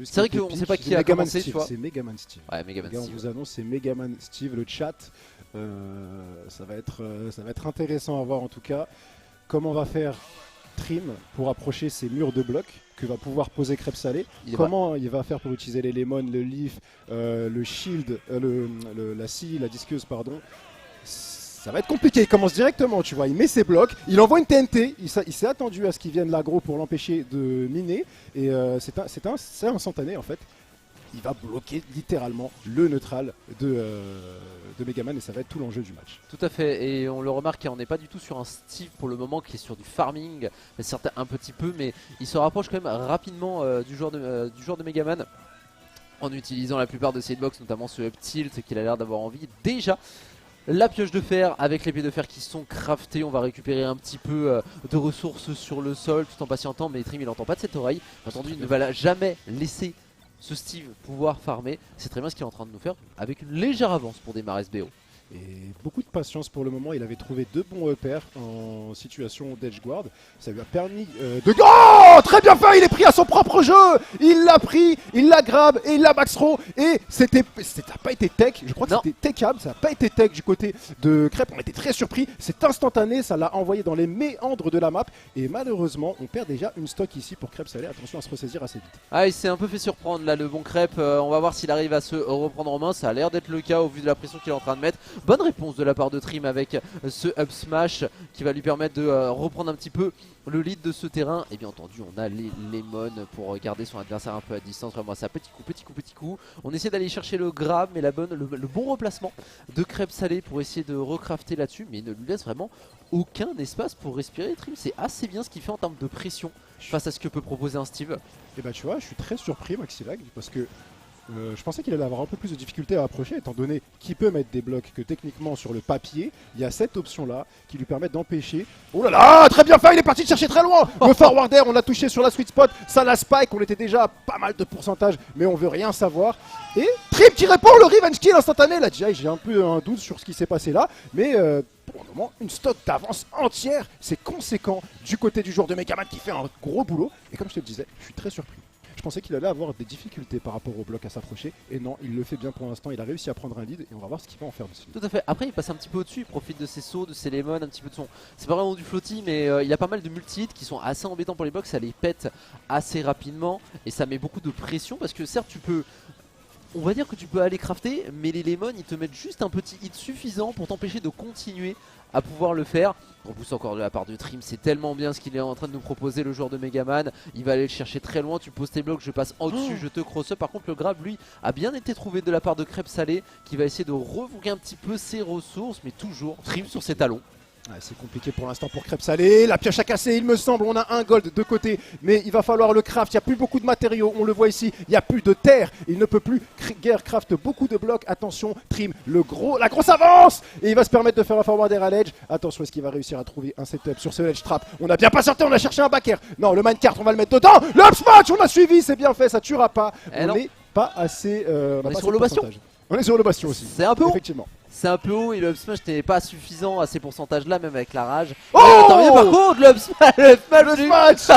C'est vrai qu'on ne sait pas qui a commencé, tu vois. C'est Megaman Steve. Ouais, Megaman Les gars, Steve. on vous annonce, c'est Megaman Steve, le chat. Ça va être intéressant à voir en tout cas. Comment va faire Trim pour approcher ces murs de blocs que va pouvoir poser Crêpe Salé. Comment il va faire pour utiliser les lemons, le leaf, le shield, la scie, la disqueuse, pardon. Ça va être compliqué, il commence directement, tu vois, il met ses blocs, il envoie une TNT, il s'est attendu à ce qu'il vienne l'aggro pour l'empêcher de miner, et c'est instantané en fait. Il va bloquer littéralement le neutral de Megaman et ça va être tout l'enjeu du match. Tout à fait, et on le remarque, on n'est pas du tout sur un Steve pour le moment qui est sur du farming, certes un petit peu, mais il se rapproche quand même rapidement du joueur de Megaman en utilisant la plupart de ses hitbox, notamment ce up tilt qu'il a l'air d'avoir envie. Déjà, la pioche de fer avec les pieds de fer qui sont craftés, on va récupérer un petit peu de ressources sur le sol tout en patientant, mais Trim il n'entend pas de cette oreille. Entendu, il ne va jamais laisser ce Steve pouvoir farmer. C'est très bien ce qu'il est en train de nous faire avec une légère avance pour démarrer ce BO. Et beaucoup de patience pour le moment, il avait trouvé 2 bons repères en situation d'edge guard. Ça lui a permis de... Oh, très bien fait, il est pris à son propre jeu. Il l'a pris, il l'a grab et il l'a max throw. Et ça n'a pas été tech, je crois que c'était techable, ça n'a pas été tech du côté de Crêpe. On était très surpris, c'est instantané, ça l'a envoyé dans les méandres de la map. Et malheureusement, on perd déjà une stock ici pour Crêpe Salé. Attention à se ressaisir assez vite. Ah, il s'est un peu fait surprendre là, le bon Crêpe. On va voir s'il arrive à se reprendre en main. Ça a l'air d'être le cas au vu de la pression qu'il est en train de mettre. Bonne réponse de la part de Trim avec ce up smash qui va lui permettre de reprendre un petit peu le lead de ce terrain. Et bien entendu, on a les lemons pour garder son adversaire un peu à distance. Vraiment, ça petit coup. On essaie d'aller chercher le grab, mais le bon replacement de Crêpe Salé pour essayer de recrafter là-dessus, mais il ne lui laisse vraiment aucun espace pour respirer. Trim, c'est assez bien ce qu'il fait en termes de pression face à ce que peut proposer un Steve. Et bah tu vois, je suis très surpris Maxilag parce que je pensais qu'il allait avoir un peu plus de difficulté à approcher, étant donné qu'il peut mettre des blocs que techniquement sur le papier, il y a cette option là qui lui permet d'empêcher. Oh là là, très bien fait, il est parti chercher très loin. Le forwarder, on l'a touché sur la sweet spot, ça la spike, on était déjà à pas mal de pourcentage, mais on veut rien savoir. Et Trim qui répond, le revenge kill instantané. Là déjà, j'ai un peu un doute sur ce qui s'est passé là, mais pour le moment, une stock d'avance entière, c'est conséquent du côté du joueur de Megaman qui fait un gros boulot. Et comme je te le disais, je suis très surpris. Je pensais qu'il allait avoir des difficultés par rapport au bloc à s'approcher, et non, il le fait bien pour l'instant, il a réussi à prendre un lead, et on va voir ce qu'il va en faire de ce lead. Tout à fait, après il passe un petit peu au-dessus, il profite de ses sauts, de ses lemons, un petit peu de son... C'est pas vraiment du floaty, mais il a pas mal de multi-hits qui sont assez embêtants pour les blocs, ça les pète assez rapidement, et ça met beaucoup de pression, parce que certes tu peux... On va dire que tu peux aller crafter, mais les lemons ils te mettent juste un petit hit suffisant pour t'empêcher de continuer à pouvoir le faire. On pousse encore de la part de Trim, c'est tellement bien ce qu'il est en train de nous proposer le joueur de Megaman. Il va aller le chercher très loin, tu poses tes blocs, je passe en dessus, je te cross up. Par contre le grab lui a bien été trouvé de la part de Crêpe Salé qui va essayer de revoquer un petit peu ses ressources, mais toujours Trim sur ses talons. Ouais, c'est compliqué pour l'instant pour Crêpe Salé, la pioche a cassé il me semble, on a un gold de côté, mais il va falloir le craft, il n'y a plus beaucoup de matériaux, on le voit ici, il n'y a plus de terre, il ne peut plus guère craft beaucoup de blocs, attention, Trim, la grosse avance, et il va se permettre de faire un forwarder à l'edge, attention est-ce qu'il va réussir à trouver un setup sur ce edge trap, on a bien patienté, on a cherché un backer, non le minecart on va le mettre dedans, le up smash on a suivi, c'est bien fait, ça tuera pas, on n'est pas assez, on est sur le bastion. On est sur le bastion aussi, c'est un peu haut. Effectivement. C'est un peu haut et le up smash n'était pas suffisant à ces pourcentages là, même avec la rage. Oh par contre le up smash, le smash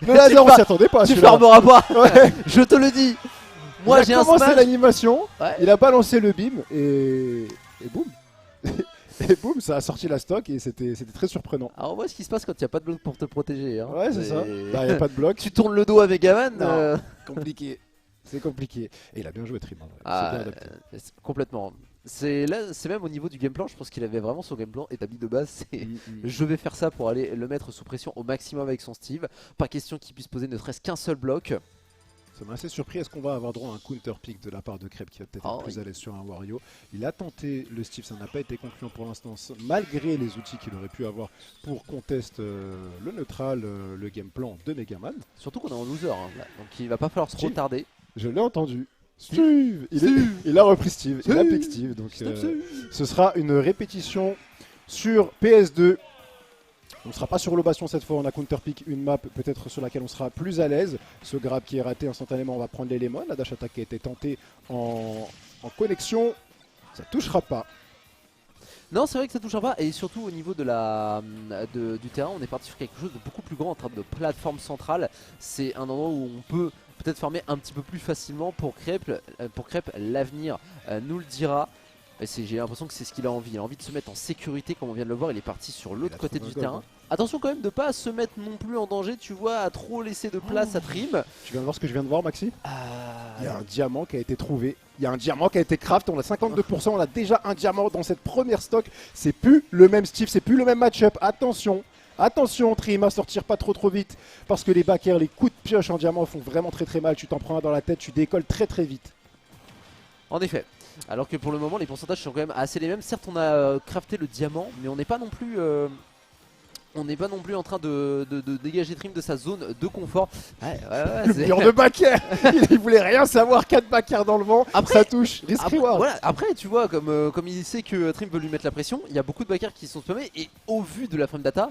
le laser on s'y attendait pas. Tu farmeras pas, ouais. Je te le dis. Moi j'ai un smash. Il a commencé l'animation, ouais. Il a balancé le beam et boum. Et boum, ça a sorti la stock et c'était très surprenant. Alors on voit ce qui se passe quand il n'y a pas de bloc pour te protéger. Hein. Ouais c'est ça, bah, y a pas de bloc. Tu tournes le dos à Megaman. Compliqué. C'est compliqué. Et il a bien joué Trim. Complètement. C'est même au niveau du game plan, je pense qu'il avait vraiment son game plan établi de base. Je vais faire ça pour aller le mettre sous pression au maximum avec son Steve. Pas question qu'il puisse poser ne serait-ce qu'un seul bloc. Ça m'a assez surpris. Est-ce qu'on va avoir droit à un counter pick de la part de Crêpe qui va peut-être être plus à l'aise sur un Wario? Il a tenté le Steve, ça n'a pas été concluant pour l'instant, malgré les outils qu'il aurait pu avoir pour contester le neutral, le game plan de Megaman. Surtout qu'on est en loser, hein, donc il va pas falloir se retarder. Je l'ai entendu. Steve, il a repris Steve, il a pick Steve. Donc ce sera une répétition sur PS2. On ne sera pas sur le bastion cette fois, on a counter pick, une map peut-être sur laquelle on sera plus à l'aise. Ce grab qui est raté instantanément, on va prendre les lemons. La dash attack qui a été tentée en connexion, ça touchera pas. Non, c'est vrai que ça touchera pas, et surtout au niveau de du terrain, on est parti sur quelque chose de beaucoup plus grand en termes de plateforme centrale. C'est un endroit où on peut peut-être farmer un petit peu plus facilement pour Crêpe. L'avenir nous le dira. J'ai l'impression que c'est ce qu'il a envie. Il a envie de se mettre en sécurité comme on vient de le voir. Il est parti sur l'autre côté du terrain. Attention quand même de pas se mettre non plus en danger, tu vois, à trop laisser de place à Trim. Tu viens de voir ce que je viens de voir, Maxi? Il y a un diamant qui a été trouvé. Il y a un diamant qui a été craft. On a 52%. On a déjà un diamant dans cette première stock. C'est plus le même Steve, c'est plus le même match-up. Attention. Attention Trim à sortir pas trop vite parce que les backers, les coups de pioche en diamant font vraiment très mal. Tu t'en prends un dans la tête, tu décolles très vite. En effet. Alors que pour le moment les pourcentages sont quand même assez les mêmes. Certes on a crafté le diamant mais on n'est pas non plus en train de dégager Trim de sa zone de confort. Le mur de backer. Il voulait rien savoir, 4 backers dans le vent, après, ça touche, risk reward. Voilà, après tu vois comme il sait que Trim veut lui mettre la pression, il y a beaucoup de backers qui sont spammés et au vu de la frame data,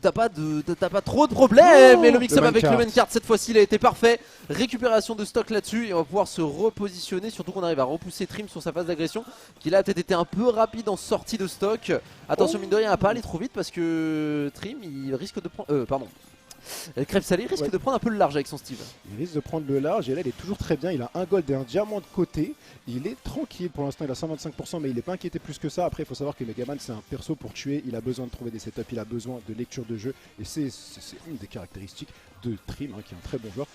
t'as pas trop de problèmes. Et le mix-up avec le main card cette fois-ci il a été parfait. Récupération de stock là-dessus et on va pouvoir se repositionner. Surtout qu'on arrive à repousser Trim sur sa phase d'agression qui là a peut-être été un peu rapide en sortie de stock. Attention mine de rien à pas aller trop vite parce que Trim il risque de prendre Crêpe Salé risque de prendre un peu le large avec son Steve. Il risque de prendre le large et là il est toujours très bien. Il a un gold et un diamant de côté. Il est tranquille pour l'instant, il a 125% mais il n'est pas inquiété plus que ça. Après il faut savoir que Megaman c'est un perso pour tuer. Il a besoin de trouver des setups, il a besoin de lecture de jeu. Et c'est une des caractéristiques de Trim qui est un très bon joueur.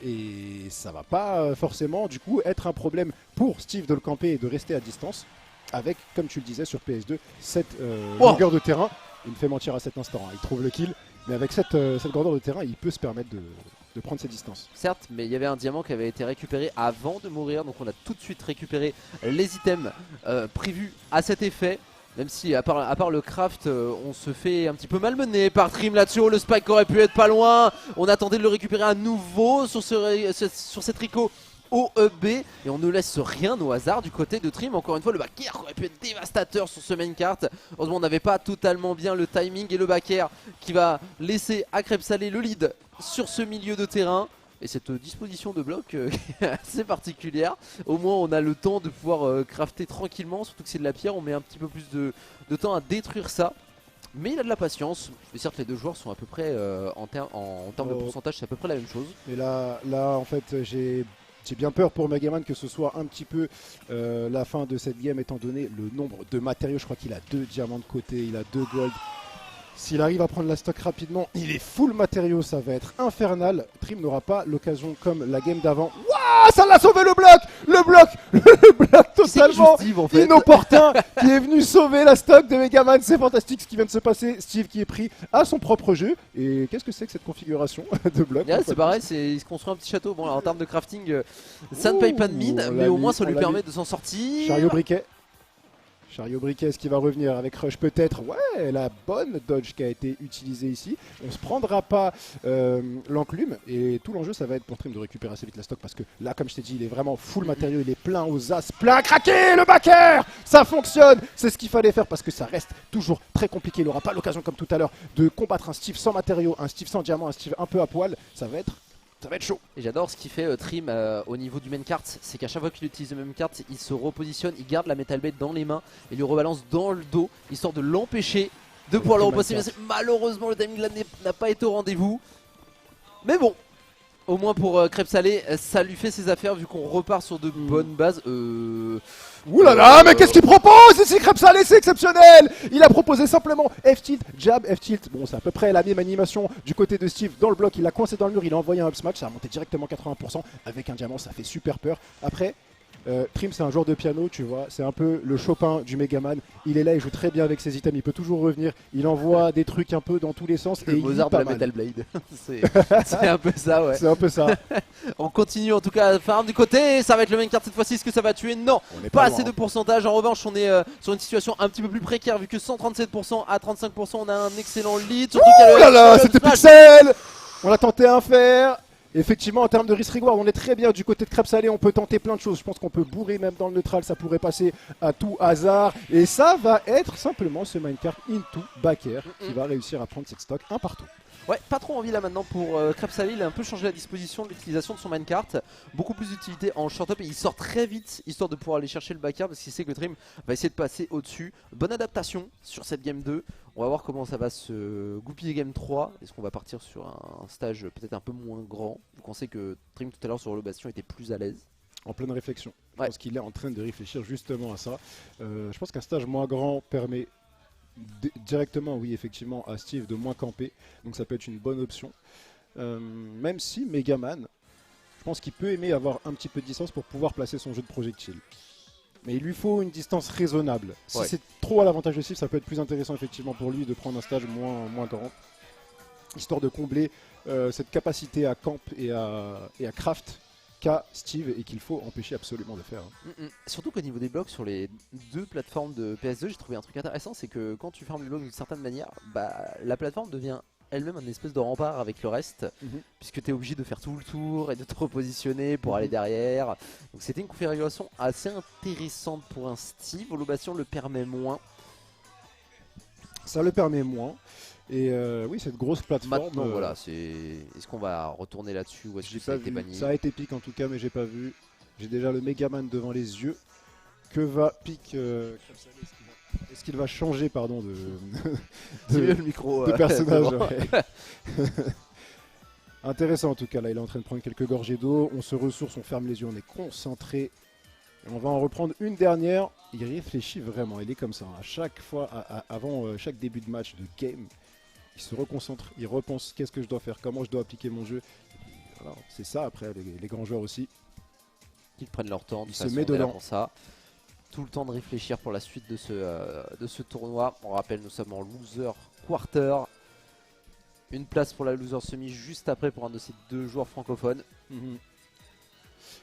Et ça va pas forcément du coup être un problème pour Steve de le camper et de rester à distance. Avec, comme tu le disais sur PS2, cette longueur de terrain. Il me fait mentir à cet instant, il trouve le kill. Mais avec cette grandeur de terrain, il peut se permettre de prendre ses distances. Certes, mais il y avait un diamant qui avait été récupéré avant de mourir. Donc on a tout de suite récupéré les items prévus à cet effet. Même si à part le craft, on se fait un petit peu malmener par Trim là-dessus. Le spike aurait pu être pas loin. On attendait de le récupérer à nouveau sur cette tricot au EB et on ne laisse rien au hasard du côté de Trim. Encore une fois le back-air aurait pu être dévastateur sur ce main cart. Heureusement on n'avait pas totalement bien le timing et le back-air qui va laisser à Crêpe Salé le lead sur ce milieu de terrain. Et cette disposition de bloc est assez particulière. Au moins on a le temps de pouvoir crafter tranquillement. Surtout que c'est de la pierre, on met un petit peu plus de temps à détruire ça. Mais il a de la patience. Et certes les deux joueurs sont à peu près en termes de pourcentage c'est à peu près la même chose. Et là en fait j'ai bien peur pour Megaman que ce soit un petit peu la fin de cette game étant donné le nombre de matériaux. Je crois qu'il a 2 diamants de côté, il a 2 gold. S'il arrive à prendre la stock rapidement, il est full matériaux, ça va être infernal. Trim n'aura pas l'occasion comme la game d'avant. Waouh, ça l'a sauvé le bloc. Le bloc totalement Steve, en fait, inopportun qui est venu sauver la stock de Megaman. C'est fantastique ce qui vient de se passer. Steve qui est pris à son propre jeu. Et qu'est-ce que c'est que cette configuration de bloc? C'est pareil, il se construit un petit château. Bon, en termes de crafting, ça ne paye pas de mine, mais au moins ça lui permet de s'en sortir. Chariot briquet. Chariot briquet, est-ce qu'il va revenir avec Rush peut-être? Ouais, la bonne dodge qui a été utilisée ici. On se prendra pas l'enclume et tout l'enjeu ça va être pour Trim de récupérer assez vite la stock parce que là comme je t'ai dit il est vraiment full matériaux, il est plein aux as, plein à craquer le backer. Ça fonctionne, c'est ce qu'il fallait faire parce que ça reste toujours très compliqué. Il n'aura pas l'occasion comme tout à l'heure de combattre un Steve sans matériaux, un Steve sans diamant, un Steve un peu à poil. Ça va être chaud. Et j'adore ce qu'il fait Trim au niveau du main cart, c'est qu'à chaque fois qu'il utilise le même cart, il se repositionne, il garde la metal bait dans les mains et lui rebalance dans le dos, histoire de l'empêcher de pouvoir le reposer. Malheureusement le timing là n'a pas été au rendez-vous. Mais bon, au moins pour Crêpe Salé, ça lui fait ses affaires vu qu'on repart sur de bonnes bases. Ouh là là, mais qu'est-ce qu'il propose ici Crêpe Salé, c'est exceptionnel. Il a proposé simplement F-tilt, jab, F-tilt. Bon, c'est à peu près la même animation du côté de Steve dans le bloc. Il l'a coincé dans le mur, il a envoyé un up smash, ça a monté directement 80%. Avec un diamant, ça fait super peur. Après, Trim c'est un joueur de piano, tu vois, c'est un peu le Chopin du Megaman. Il est là, il joue très bien avec ses items, il peut toujours revenir. Il envoie des trucs un peu dans tous les sens. Le et Mozart de la Metal Blade. C'est un peu ça, ouais. C'est un peu ça. On continue en tout cas à farm du côté. Ça va être le main card cette fois-ci. Est-ce que ça va tuer? Non, pas assez de pourcentage. En revanche, on est sur une situation un petit peu plus précaire vu que 137% à 35%. On a un excellent lead. Ouh là là, c'était Pixel. On a tenté un fer. Effectivement, en termes de risk reward, on est très bien du côté de Crêpe Salé. On peut tenter plein de choses. Je pense qu'on peut bourrer même dans le neutral. Ça pourrait passer à tout hasard. Et ça va être simplement ce minecart into backer qui va réussir à prendre cette stock un partout. Ouais, pas trop envie là maintenant pour Krebs-Salé. Il a un peu changé la disposition de l'utilisation de son minecart. Beaucoup plus d'utilité en short-up et il sort très vite histoire de pouvoir aller chercher le backer parce qu'il sait que Dream va essayer de passer au-dessus. Bonne adaptation sur cette game 2. On va voir comment ça va se goupiller game 3. Est-ce qu'on va partir sur un stage peut-être un peu moins grand? Vous pensez que Dream tout à l'heure sur le bastion était plus à l'aise? En pleine réflexion. Je Ouais. pense qu'il est en train de réfléchir justement à ça. Je pense qu'un stage moins grand permet directement, oui, effectivement, à Steve de moins camper. Donc ça peut être une bonne option. Même si Megaman, je pense qu'il peut aimer avoir un petit peu de distance pour pouvoir placer son jeu de projectile. Mais il lui faut une distance raisonnable. Si Ouais. c'est trop à l'avantage de Steve, ça peut être plus intéressant effectivement pour lui de prendre un stage moins grand. Histoire de combler cette capacité à camp et à craft qu'a Steve et qu'il faut empêcher absolument de faire. Surtout qu'au niveau des blocs sur les deux plateformes de PS2, j'ai trouvé un truc intéressant, c'est que quand tu fermes les blocs d'une certaine manière, bah, la plateforme devient elle-même un espèce de rempart avec le reste, puisque tu es obligé de faire tout le tour et de te repositionner pour aller derrière. Donc c'était une configuration assez intéressante pour un Steve. Holobastion le permet moins. Ça le permet moins. Et oui, cette grosse plateforme. Maintenant, voilà, est-ce qu'on va retourner là-dessus ou est-ce que J'ai ça a pas été vu. banni? Ça a été pique en tout cas, mais j'ai pas vu. J'ai déjà le Megaman devant les yeux. Que va pique est-ce qu'il va changer, pardon, C'est mieux le micro. de personnage devant. ouais. Intéressant en tout cas, là il est en train de prendre quelques gorgées d'eau. On se ressource, on ferme les yeux, on est concentré. Et on va en reprendre une dernière. Il réfléchit vraiment, il est comme ça. À chaque fois, avant chaque début de match, de game, il se reconcentre, il repense qu'est-ce que je dois faire, comment je dois appliquer mon jeu. Voilà, c'est ça après, les grands joueurs aussi. Qu'ils prennent leur temps, de Il toute se façon, met on est là dedans. pour ça. Tout le temps de réfléchir pour la suite de ce tournoi. On rappelle, nous sommes en loser quarter. Une place pour la loser semi juste après pour un de ces deux joueurs francophones.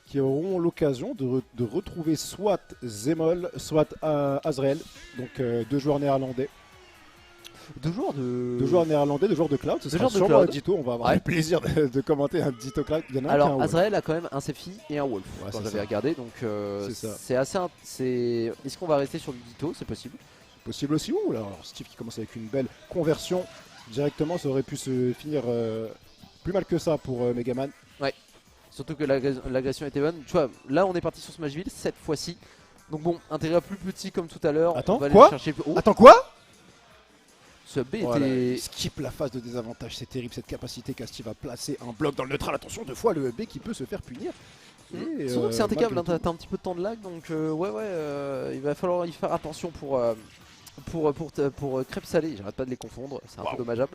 Qui auront l'occasion de retrouver soit Zemol, soit Azrael. Donc deux joueurs néerlandais. Deux joueurs de... Deux joueurs néerlandais, deux joueurs de Cloud. Ce Deux sera joueurs de sûrement un Cloud. Ditto. On va avoir Ouais. le plaisir de commenter un Ditto Cloud. Il y en a un qui a un Alors Wolf. Azrael a quand même un Sephi et un Wolf Ouais, quand c'est j'avais ça. regardé. Donc C'est ça. c'est assez... Est-ce qu'on va rester sur du Ditto? C'est possible. Possible aussi. Ouh, là, alors Steve qui commence avec une belle conversion. Directement, ça aurait pu se finir plus mal que ça pour Megaman. Surtout que l'agression était bonne. Tu vois, là on est parti sur Smashville cette fois-ci. Donc bon, intérêt plus petit comme tout à l'heure. Attends, On va aller quoi chercher... Oh, Attends, quoi? ce B Voilà, était... il skip la phase de désavantage, c'est terrible cette capacité qu'a Steve à placer un bloc dans le neutral. Attention, deux fois le B qui peut se faire punir. Et, Surtout que c'est impeccable, malgré hein, tout- t'as un petit peu de temps de lag, donc il va falloir y faire attention pour Crêpes Salées. J'arrête pas de les confondre, c'est un peu dommageable.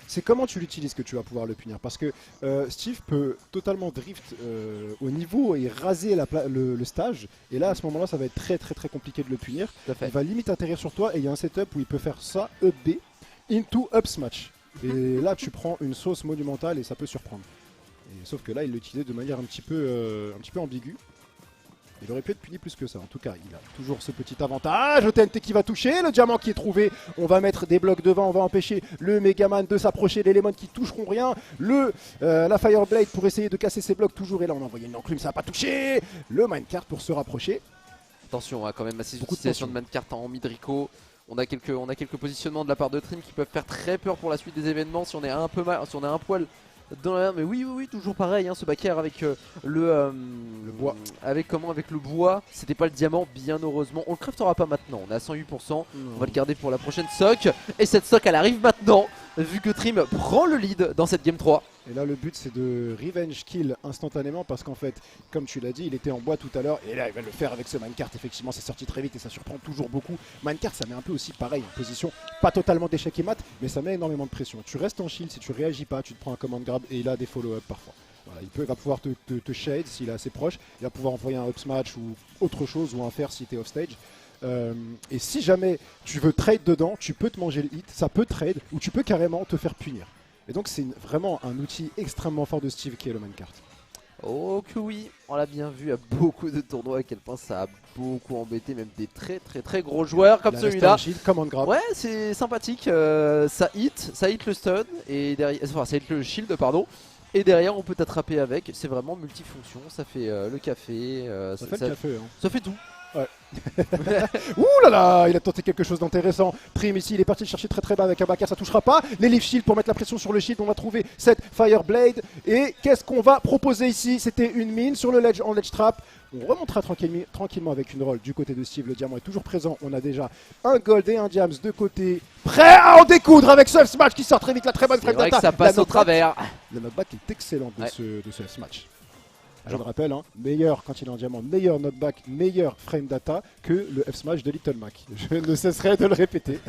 C'est comment tu l'utilises que tu vas pouvoir le punir. Parce que Steve peut totalement drift au niveau et raser le stage. Et là, à ce moment-là, ça va être très très très compliqué de le punir. Tout à fait. Il va limite atterrir sur toi et il y a un setup où il peut faire ça, up B, into up smash. Et là, tu prends une sauce monumentale et ça peut surprendre. Et, sauf que là, il l'utilisait de manière un petit peu ambiguë. Il aurait pu être puni plus que ça. En tout cas, il a toujours ce petit avantage. Le TNT qui va toucher, le diamant qui est trouvé. On va mettre des blocs devant, on va empêcher le Megaman de s'approcher. Les Lemon qui toucheront rien. La Fireblade pour essayer de casser ses blocs toujours. Et là, on a envoyé une enclume, ça n'a pas touché. Le Minecart pour se rapprocher. Attention, quand même, assez Beaucoup de utilisation tension. de Minecart en Midrico. On a quelques positionnements de la part de Trim qui peuvent faire très peur pour la suite des événements si on est un peu mal, si on a un poil dans la... Mais oui, toujours pareil, hein, ce backer avec le bois. avec le bois, c'était pas le diamant, bien heureusement. On le craftera pas maintenant, on est à 108%, on va le garder pour la prochaine sock. Et cette sock elle arrive maintenant, vu que Trim prend le lead dans cette game 3. Et là, le but, c'est de revenge kill instantanément parce qu'en fait, comme tu l'as dit, il était en bois tout à l'heure. Et là, il va le faire avec ce Minecart. Effectivement, c'est sorti très vite et ça surprend toujours beaucoup. Minecart, ça met un peu aussi pareil, en position pas totalement d'échec et mat, mais ça met énormément de pression. Tu restes en shield, si tu réagis pas, tu te prends un command grab et il a des follow-up parfois. Voilà, il va pouvoir te shade s'il est assez proche. Il va pouvoir envoyer un up smash ou autre chose ou un fer si tu es off stage. Et si jamais tu veux trade dedans, tu peux te manger le hit, ça peut trade ou tu peux carrément te faire punir. Et donc c'est vraiment un outil extrêmement fort de Steve qui est le Minecart. Oh que oui, on l'a bien vu à beaucoup de tournois à quel point ça a beaucoup embêté même des très gros joueurs comme Il a celui-là. resté en shield, command grab. Ouais, c'est sympathique, ça hit le stun et derrière, enfin ça hit le shield pardon. Et derrière on peut t'attraper avec, c'est vraiment multifonction, ça fait le café, Ça fait le café. Hein. ça fait tout. Ouais. Ouh là là, il a tenté quelque chose d'intéressant. Trim ici, il est parti le chercher très très bas avec un backer, ça touchera pas. Les leaf shield pour mettre la pression sur le shield, on va trouver cette Fireblade. Et qu'est-ce qu'on va proposer ici? C'était une mine sur le ledge en ledge trap. On remontera tranquillement avec une roll du côté de Steve. Le diamant est toujours présent. On a déjà un gold et un diams de côté. Prêt à en découdre avec ce F-Smash qui sort très vite. La très bonne frame C'est vrai que data. ça passe au travers. Le knockback est excellent de ce F-Smash. Je le rappelle, hein, meilleur quand il est en diamant, meilleur knockback, meilleur frame data que le F-Smash de Little Mac. Je ne cesserai de le répéter.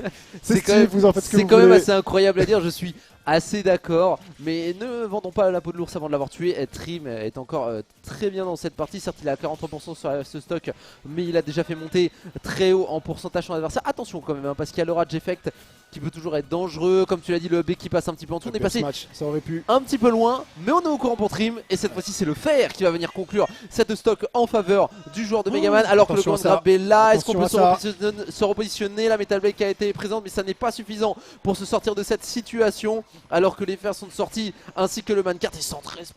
C'est quand même assez incroyable à dire, je suis assez d'accord, mais ne vendons pas la peau de l'ours avant de l'avoir tué. Trim est encore très bien dans cette partie, certes il est à 43% sur ce stock, mais il a déjà fait monter très haut en pourcentage son adversaire. Attention quand même, hein, parce qu'il y a le Rage Effect qui peut toujours être dangereux, comme tu l'as dit, le B qui passe un petit peu en dessous. On est passé ça aurait pu un petit peu loin, mais on est au courant pour Trim, et cette fois-ci c'est le fer qui va venir conclure cette stock en faveur du joueur de Megaman, alors que le grand grab est là. Est-ce qu'on peut se repositionner? La Metal Blade qui a été présente, mais ça n'est pas suffisant pour se sortir de cette situation, alors que les fers sont sortis, ainsi que le Mancart est 113%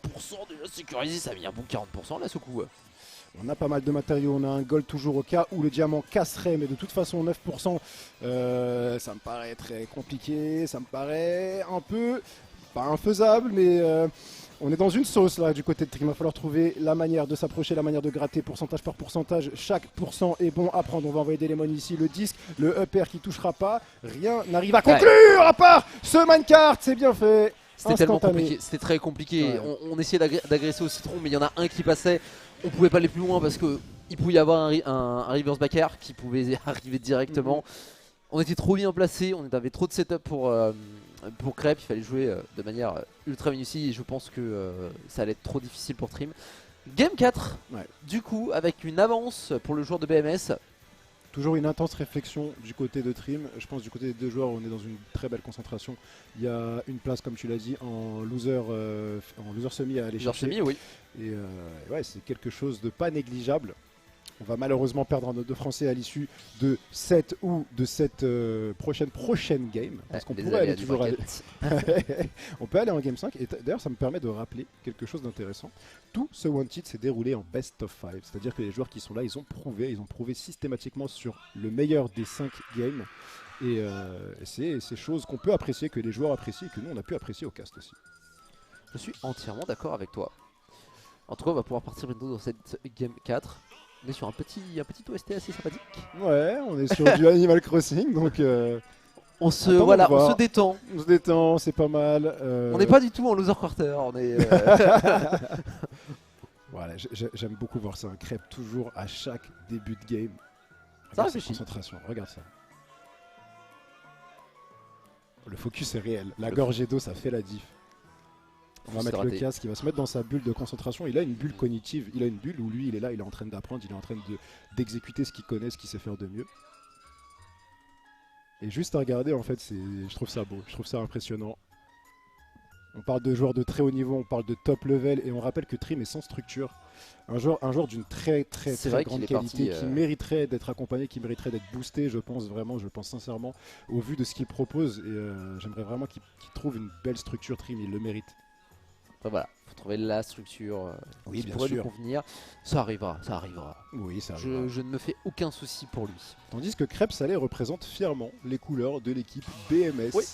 déjà sécurisé. Ça a mis un bon 40% là ce coup. On a pas mal de matériaux, on a un gold toujours au cas où le diamant casserait, mais de toute façon 9%, ça me paraît très compliqué, ça me paraît un peu, pas infaisable, mais on est dans une sauce là du côté de Trim. Il va falloir trouver la manière de s'approcher, la manière de gratter pourcentage par pourcentage. Chaque pourcent est bon à prendre. On va envoyer des lemons ici, le disque, le upper qui touchera pas. Rien n'arrive à conclure à part ce Mancart, c'est bien fait. C'était tellement compliqué, c'était très compliqué. Ouais. On essayait d'agresser au citron, mais il y en a un qui passait. On pouvait pas aller plus loin parce qu'il pouvait y avoir un reverse backer qui pouvait arriver directement. On était trop bien placé, on avait trop de setup pour Crêpe. Il fallait jouer de manière ultra minutie et je pense que ça allait être trop difficile pour Trim. Game 4, du coup, avec une avance pour le joueur de BMS. Toujours une intense réflexion du côté de Trim. Je pense du côté des deux joueurs, on est dans une très belle concentration. Il y a une place, comme tu l'as dit, en loser semi à aller chercher. Semi, oui. Et ouais, c'est quelque chose de pas négligeable. On va malheureusement perdre un autre de français à l'issue de cette ou de cette prochaine game. Parce qu'on pourrait aller toujours aller. On peut aller en game 5. Et d'ailleurs, ça me permet de rappeler quelque chose d'intéressant. Tout ce Wanted s'est déroulé en best of 5. C'est-à-dire que les joueurs qui sont là, ils ont prouvé systématiquement sur le meilleur des 5 games. Et c'est ces choses qu'on peut apprécier, que les joueurs apprécient et que nous, on a pu apprécier au cast aussi. Je suis entièrement d'accord avec toi. En tout cas, on va pouvoir partir bientôt dans cette game 4. On est sur un petit OST assez sympathique. Ouais, on est sur du Animal Crossing, donc on se détend. On se détend, c'est pas mal. On n'est pas du tout en loser quarter. On est. Voilà, j'aime beaucoup voir ça. Un Crêpe toujours à chaque début de game. Ça réfléchit. Concentration, regarde ça. Le focus est réel. La gorgée d'eau, ça fait la diff. On va mettre le casque, il va se mettre dans sa bulle de concentration. Il a une bulle cognitive, il a une bulle où lui il est là, il est en train d'apprendre, il est en train d'exécuter ce qu'il connaît, ce qu'il sait faire de mieux. Et juste à regarder en fait, je trouve ça beau, je trouve ça impressionnant. On parle de joueurs de très haut niveau, on parle de top level et on rappelle que Trim est sans structure. Un joueur d'une très grande qualité qui mériterait d'être accompagné, qui mériterait d'être boosté, je pense sincèrement, au vu de ce qu'il propose. Et j'aimerais vraiment qu'il trouve une belle structure Trim, il le mérite. Enfin, voilà, faut trouver la structure qui pourrait lui convenir. Ça arrivera. Oui, ça arrivera. Je ne me fais aucun souci pour lui. Tandis que Crêpe Salé représente fièrement les couleurs de l'équipe BMS. Oui.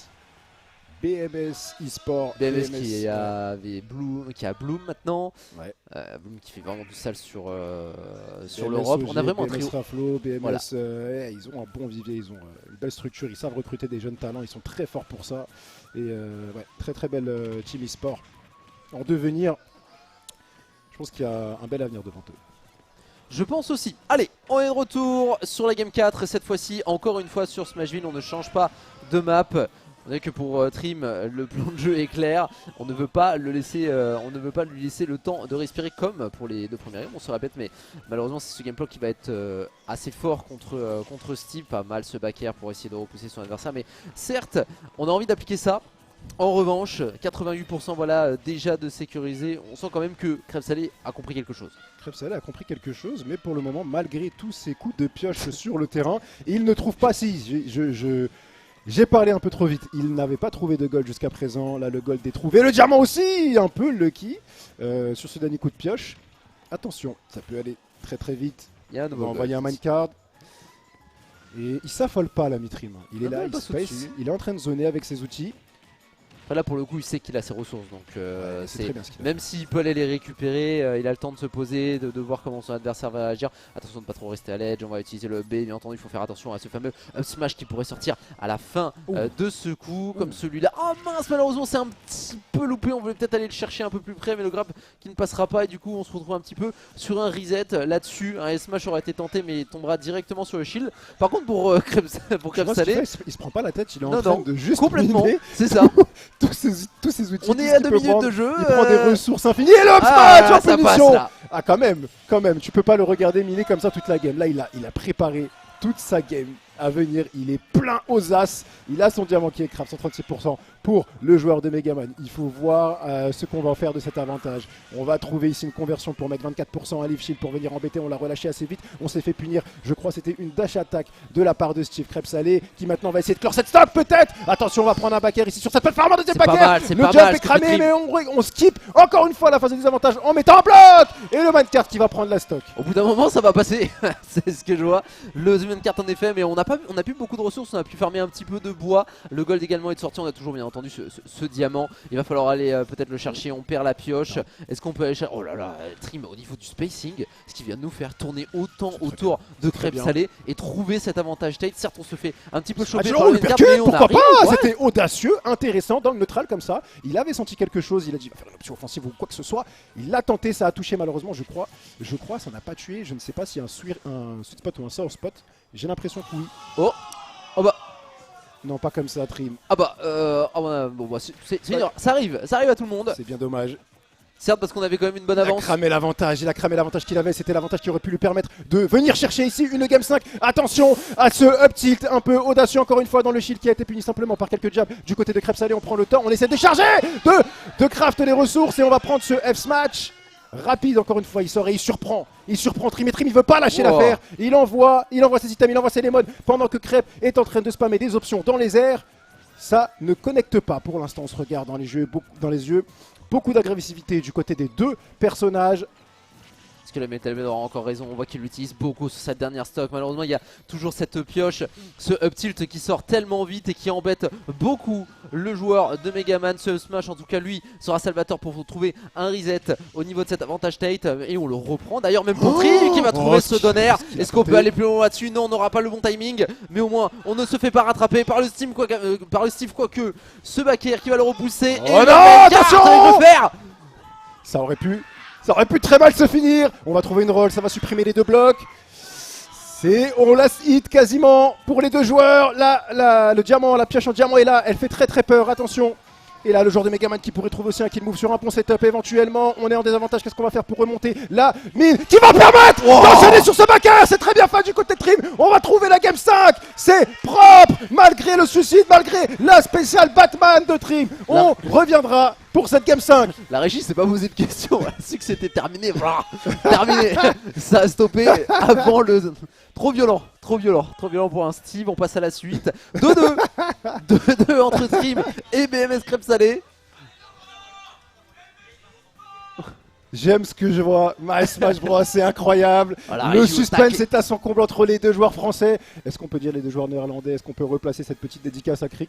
BMS eSport. BMS qui a Bloom maintenant. Ouais. Bloom qui fait vraiment du sale sur l'Europe. On a vraiment BMS un trio. Raflo, BMS, voilà. Ils ont un bon vivier, ils ont une belle structure, ils savent recruter des jeunes talents, ils sont très forts pour ça. Et très belle team eSport. En devenir, je pense qu'il y a un bel avenir devant eux. Je pense aussi. Allez, on est de retour sur la Game 4 et cette fois-ci, encore une fois sur Smashville, on ne change pas de map. On dirait que pour Trim, le plan de jeu est clair. On ne veut pas le laisser, lui laisser le temps de respirer comme pour les deux premières games. On se répète, mais malheureusement, c'est ce gameplay qui va être assez fort contre Steve. Pas mal ce backer pour essayer de repousser son adversaire. Mais certes, on a envie d'appliquer ça. En revanche, 88% voilà déjà de sécuriser. On sent quand même que Crêpe Salé a compris quelque chose. Crêpe Salé a compris quelque chose, mais pour le moment, malgré tous ces coups de pioche sur le terrain, il ne trouve pas. Si, j'ai parlé un peu trop vite. Il n'avait pas trouvé de gold jusqu'à présent. Là, le gold est trouvé. Le diamant aussi, un peu lucky sur ce dernier coup de pioche. Attention, ça peut aller très vite. Il y a un On va nouveau envoyer un bug. minecart. Et il s'affole pas la Mitrim. Il est Non, là, non, il passe space, au-dessus. il est en train de zoner avec ses outils. Après là pour le coup il sait qu'il a ses ressources donc C'est c'est très bien ce qu'il a même s'il peut aller les récupérer, il a le temps de se poser, de voir comment son adversaire va agir. Attention de ne pas trop rester à l'edge, on va utiliser le B bien entendu, il faut faire attention à ce fameux up smash qui pourrait sortir à la fin de ce coup comme celui-là. Oh mince, malheureusement c'est un petit peu loupé, on voulait peut-être aller le chercher un peu plus près mais le grab qui ne passera pas et du coup on se retrouve un petit peu sur un reset là-dessus. Un S-Smash aurait été tenté mais il tombera directement sur le shield. Par contre pour Crème Tu vois ce qu'il Salé, fait, il se prend pas la tête, il est en Non, train non, de juste complètement, miner c'est ça. tous ces outils. On tout est ce à qu'il 2 peut minutes prendre. de jeu. Il prend des ressources infinies et le up Ah, smash en ça passe punition. là. Ah quand même, tu peux pas le regarder miner comme ça toute la game. Là il a préparé toute sa game à venir, il est plein aux as, il a son diamant qui est craft 136% pour le joueur de Megaman. Il faut voir ce qu'on va en faire de cet avantage. On va trouver ici une conversion pour mettre 24% à Leaf Shield pour venir embêter, on l'a relâché assez vite, on s'est fait punir, je crois c'était une dash attack de la part de Steve Crêpe Salé qui maintenant va essayer de clore cette stock peut-être. Attention, on va prendre un backer ici sur cette plateforme, un deuxième C'est pas backer. mal, c'est Le pas jump mal, est ce que cramé fait mais on skip encore une fois la phase de désavantage en mettant un bloc et le minecart qui va prendre la stock. Au bout d'un moment ça va passer, c'est ce que je vois. Le zoom carte en effet, mais on a plus beaucoup de ressources, on a pu farmer un petit peu de bois. Le gold également est sorti, on a toujours bien entendu ce diamant. Il va falloir aller peut-être le chercher, on perd la pioche. Est-ce qu'on peut aller chercher? Oh là là, Trim au niveau du spacing, ce qui vient de nous faire tourner autant autour de Crêpes bien. Salées et trouver cet avantage Tate. Certes on se fait un petit peu choper Ah, par le le carte, percute, mais on pourquoi arrive, pas. ouais. C'était audacieux, intéressant dans le neutral comme ça. Il avait senti quelque chose, il a dit il va faire une option offensive ou quoi que ce soit. Il l'a tenté, ça a touché malheureusement, je crois, ça n'a pas tué. Je ne sais pas si un sweet spot ou un sour spot. J'ai l'impression que oui. Oh bah. Non, pas comme ça, Trim. Ah bah, bon, bah, ça arrive à tout le monde. C'est bien dommage. Certes parce qu'on avait quand même une bonne Il a avance. cramé l'avantage qu'il avait, c'était l'avantage qui aurait pu lui permettre de venir chercher ici une game 5. Attention à ce up tilt un peu audacieux encore une fois dans le shield qui a été puni simplement par quelques jabs du côté de Crêpes Salé. On prend le temps, on essaie de décharger, de craft les ressources et on va prendre ce F-Smash. Rapide encore une fois, il sort et il surprend Trim et Trim, il veut pas lâcher l'affaire. Il envoie ses items, il envoie ses lemons pendant que Crêpe est en train de spammer des options dans les airs. Ça ne connecte pas pour l'instant, on se regarde dans les yeux. Beaucoup d'agressivité du côté des deux personnages. Est-ce que le Metal Man aura encore raison? On voit qu'il l'utilise beaucoup sur cette dernière stock. Malheureusement, il y a toujours cette pioche, ce up tilt qui sort tellement vite et qui embête beaucoup le joueur de Megaman. Ce smash, en tout cas, lui sera salvateur pour trouver un reset au niveau de cet avantage Tate. Et on le reprend d'ailleurs, même pour Trim qui va trouver ce donner. Est-ce qu'on peut aller plus loin là-dessus? Non, on n'aura pas le bon timing. Mais au moins, on ne se fait pas rattraper par le Steve, quoique ce backer qui va le repousser. Oh et non, le attention, avec le fer. Ça aurait pu très mal se finir. On va trouver une roll, ça va supprimer les deux blocs. On last hit quasiment pour les deux joueurs. Là, le diamant, la pioche en diamant est là. Elle fait très très peur, attention. Et là, le joueur de Megaman qui pourrait trouver aussi un kill move sur un pont setup éventuellement. On est en désavantage, qu'est-ce qu'on va faire pour remonter? La mine qui va permettre d'enchaîner sur ce backer. C'est très bien fait du côté de Trim. On va trouver la game 5. C'est propre, malgré le suicide, malgré la spéciale Batman de Trim. On reviendra pour cette game 5. La régie s'est pas posé de questions, elle a su que c'était terminé. Terminé. Ça a stoppé avant le... Trop violent pour un Steve. On passe à la suite. 2-2 2-2 entre Trim et BMS Crêpes Salées. J'aime ce que je vois. My Smash Bros, c'est incroyable. Voilà, le il joue au suspense taquet. est à son comble entre les deux joueurs français. Est-ce qu'on peut dire les deux joueurs néerlandais? Est-ce qu'on peut replacer cette petite dédicace à Crix?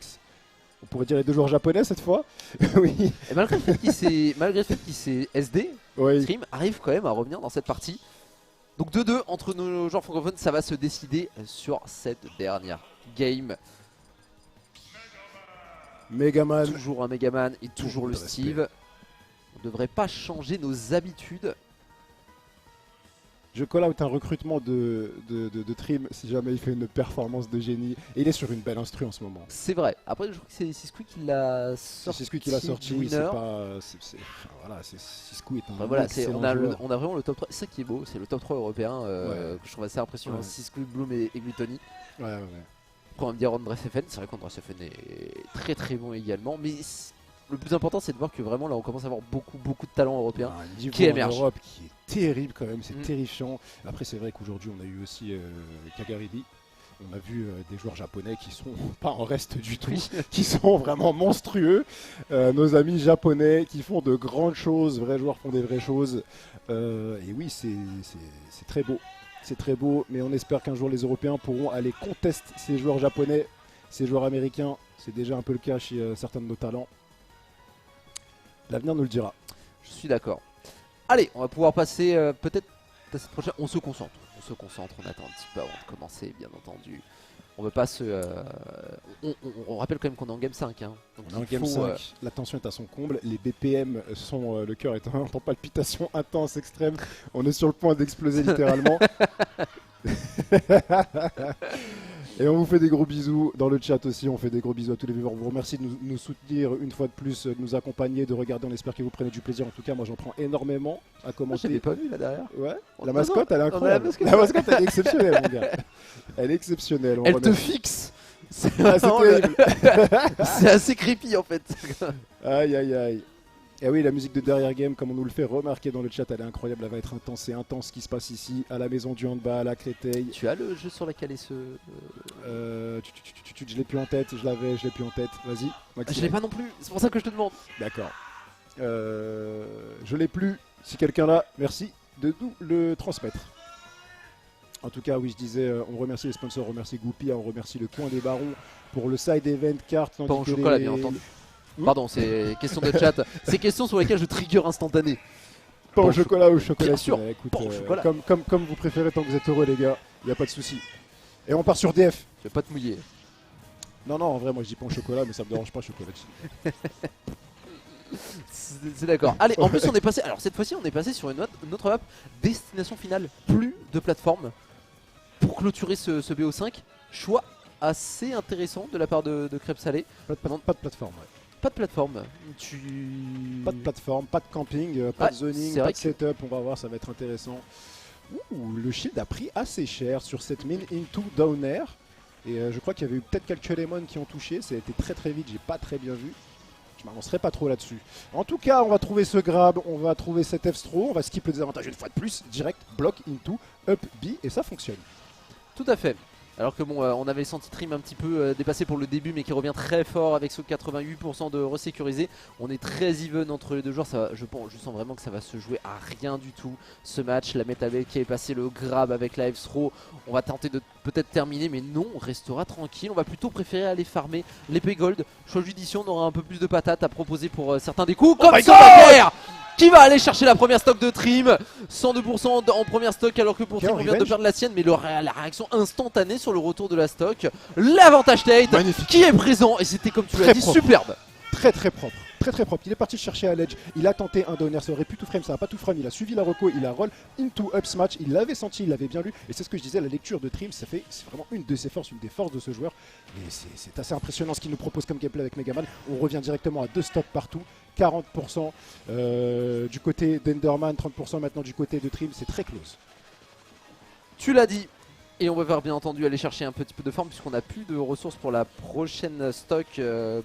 On pourrait dire les deux joueurs japonais cette fois. Oui. Et malgré le fait qu'il s'est SD, Oui. Trim arrive quand même à revenir dans cette partie. Donc 2-2 entre nos joueurs francophones, ça va se décider sur cette dernière game. Megaman. Toujours un Megaman et toujours le de respect. Steve. On devrait pas changer nos habitudes. Je call out un recrutement de Trim si jamais il fait une performance de génie. Et il est sur une belle instru en ce moment. C'est vrai. Après, je crois que c'est Sisqui qui l'a sorti. C'est ce qu'il a sorti, du oui, c'est winner. pas. Enfin, voilà, Sisqui est un Enfin, voilà, excellent on a joueur. vraiment le top 3. C'est ça qui est beau, c'est le top 3 européen que je trouve assez impressionnant. Ouais. Sisqui, Bloom et Glutoni. Ouais. Quand on va me dire André Sefen, c'est vrai qu'André Sefen est très très bon également. Mais le plus important, c'est de voir que vraiment là, on commence à avoir beaucoup de talents européens. Un niveau qui en émerge. Europe qui est terrible quand même, c'est Mm. terrifiant. Après, c'est vrai qu'aujourd'hui, on a eu aussi Kagaridi. On a vu des joueurs japonais qui sont pas en reste du tout, qui sont vraiment monstrueux. Nos amis japonais qui font de grandes choses, vrais joueurs font des vraies choses. Et oui, c'est très beau. c'est très beau, mais on espère qu'un jour les Européens pourront aller contester ces joueurs japonais, ces joueurs américains. C'est déjà un peu le cas chez certains de nos talents. L'avenir nous le dira. Je suis d'accord. Allez, on va pouvoir passer peut-être à cette prochaine. On se concentre, on attend un petit peu avant de commencer, bien entendu. On veut pas se. On rappelle quand même qu'on est en game 5. Hein. Donc on est en game 5, la tension est à son comble, les BPM sont. Le cœur est en palpitation intense, extrême. On est sur le point d'exploser littéralement. Et on vous fait des gros bisous dans le chat aussi, on fait des gros bisous à tous les viewers. On vous remercie de nous soutenir une fois de plus, de nous accompagner, de regarder. On espère que vous prenez du plaisir. En tout cas, moi j'en prends énormément à commenter. Je l'ai pas vu là derrière. Ouais. La mascotte, elle est incroyable. La mascotte, elle est exceptionnelle, mon gars. Elle est exceptionnelle. Elle te fixe. C'est terrible. C'est assez creepy en fait. Aïe aïe aïe. Et oui, la musique de Derrière Game, comme on nous le fait remarquer dans le chat, elle est incroyable, elle va être intense. C'est intense ce qui se passe ici, à la maison du handball, à Créteil. Tu as le jeu sur lequel est ce... Je l'ai plus en tête, je l'ai plus en tête. Vas-y, Maxime. Je l'ai pas non plus, c'est pour ça que je te demande. D'accord. Je l'ai plus. Si quelqu'un l'a, merci de nous le transmettre. En tout cas, oui, je disais, on remercie les sponsors, on remercie Goupy, on remercie le Coin des Barons pour le side event carte. Pas en chocolat, bien entendu. Pardon, c'est question de chat. C'est question sur lesquelles je trigger instantané. Pas au chocolat ou au chocolat. Bien sûr, écoute, pas au chocolat. Comme vous préférez, tant que vous êtes heureux, les gars, il n'y a pas de souci. Et on part sur DF. Je vais pas te mouiller. Non, en vrai, moi je dis pas au chocolat, mais ça me dérange pas, chocolat. C'est d'accord. Allez, en plus, on est passé. Alors, cette fois-ci, on est passé sur une autre map, destination finale. Plus de plateforme pour clôturer ce BO5. Choix assez intéressant de la part de Crêpes Salées. Pas de plateforme, ouais. Pas de plateforme. Pas de plateforme, pas de camping, pas de zoning, pas de setup. On va voir, ça va être intéressant. Ouh, le shield a pris assez cher sur cette mine into down air. Et je crois qu'il y avait eu peut-être quelques lemons qui ont touché. Ça a été très très vite, j'ai pas très bien vu. Je m'avancerai pas trop là-dessus. En tout cas, on va trouver ce grab, on va trouver cet F-Stro, on va skip le désavantage une fois de plus. Direct, block into, up B, et ça fonctionne. Tout à fait. Alors que bon, on avait senti Trim un petit peu dépassé pour le début, mais qui revient très fort avec ce 88% de resécurisé. On est très even entre les deux joueurs. Ça va, je sens vraiment que ça va se jouer à rien du tout ce match. La Metabel qui est passé le grab avec la F-Throw. On va tenter de peut-être terminer, mais non, on restera tranquille. On va plutôt préférer aller farmer l'épée gold. Choix judicieux, on aura un peu plus de patates à proposer pour certains des coups. Comme ça, qui va aller chercher la première stock de Trim. 102% en première stock, alors que pour Trim on vient de perdre la sienne. Mais la réaction instantanée sur le retour de la stock. L'avantage Tate qui est présent. Et c'était, comme tu l'as dit, superbe. Très très propre. Très propre. Il est parti chercher à l'edge. Il a tenté un downer. Ça aurait pu tout frame. Ça n'a pas tout frame. Il a suivi la reco. Il a roll into up smash. Il l'avait senti. Il l'avait bien lu. Et c'est ce que je disais. La lecture de Trim, c'est vraiment une de ses forces, une des forces de ce joueur. Et c'est assez impressionnant ce qu'il nous propose comme gameplay avec Megaman. On revient directement à 2 stocks partout. 40% du côté d'Enderman, 30% maintenant du côté de Trim. C'est très close. Tu l'as dit. Et on va voir bien entendu aller chercher un petit peu de forme, puisqu'on n'a plus de ressources pour la prochaine stock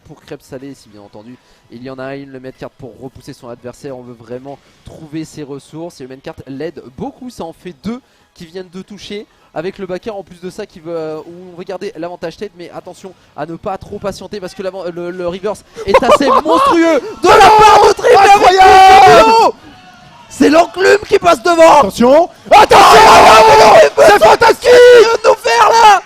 pour Crêpes Salées, si bien entendu il y en a une. Le main carte pour repousser son adversaire, on veut vraiment trouver ses ressources et le main carte l'aide beaucoup. Ça en fait 2 qui viennent de toucher avec le backer en plus de ça qui veut, où on veut garder l'avantage tête, mais attention à ne pas trop patienter parce que le reverse est assez monstrueux de la part de Trim. Incroyable. C'est l'enclume qui passe devant. Attention. C'est fantastique. De nous faire là.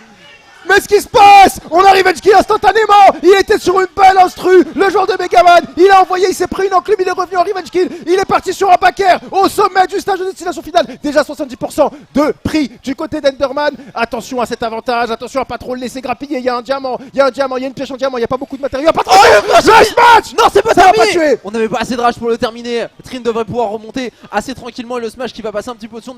Mais ce qui se passe, on a revenge kill instantanément. Il était sur une belle instru, le joueur de Megaman. Il a envoyé, il s'est pris une enclume, il est revenu en revenge kill. Il est parti sur un backer au sommet du stage de destination finale. Déjà 70% de prix du côté d'Enderman. Attention à cet avantage, attention à pas trop le laisser grappiller. Il y a un diamant, il y a une pièce en diamant, il n'y a pas beaucoup de matériaux. Il y a pas trop match. Non, c'est pas terminé. On n'avait pas assez de rage pour le terminer. Trim devrait pouvoir remonter assez tranquillement et le smash qui va passer un petit peu au-dessus.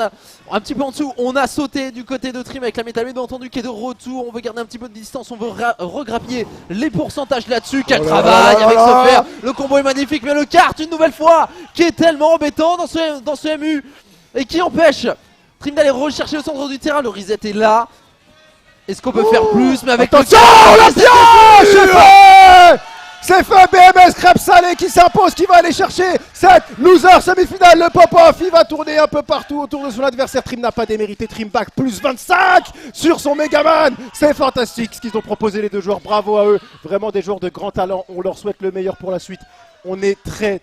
Un petit peu en dessous. On a sauté du côté de Trim avec la métal, bien entendu, qui est de retour. On veut garder un petit peu de distance, on veut regrappiller les pourcentages là-dessus. Quel travail avec ce fer. Le combo est magnifique, mais le kart une nouvelle fois qui est tellement embêtant dans ce MU et qui empêche Trim d'aller rechercher le centre du terrain. Le reset est là. Est-ce qu'on peut faire plus? Mais avec attention, c'est fait BMS Crêpes Salées qui s'impose, qui va aller chercher cette loser semi-finale. Le pop-off, il va tourner un peu partout autour de son adversaire. Trim n'a pas démérité. Trim back plus 25 sur son Megaman. C'est fantastique ce qu'ils ont proposé les deux joueurs. Bravo à eux. Vraiment des joueurs de grand talent. On leur souhaite le meilleur pour la suite. On est très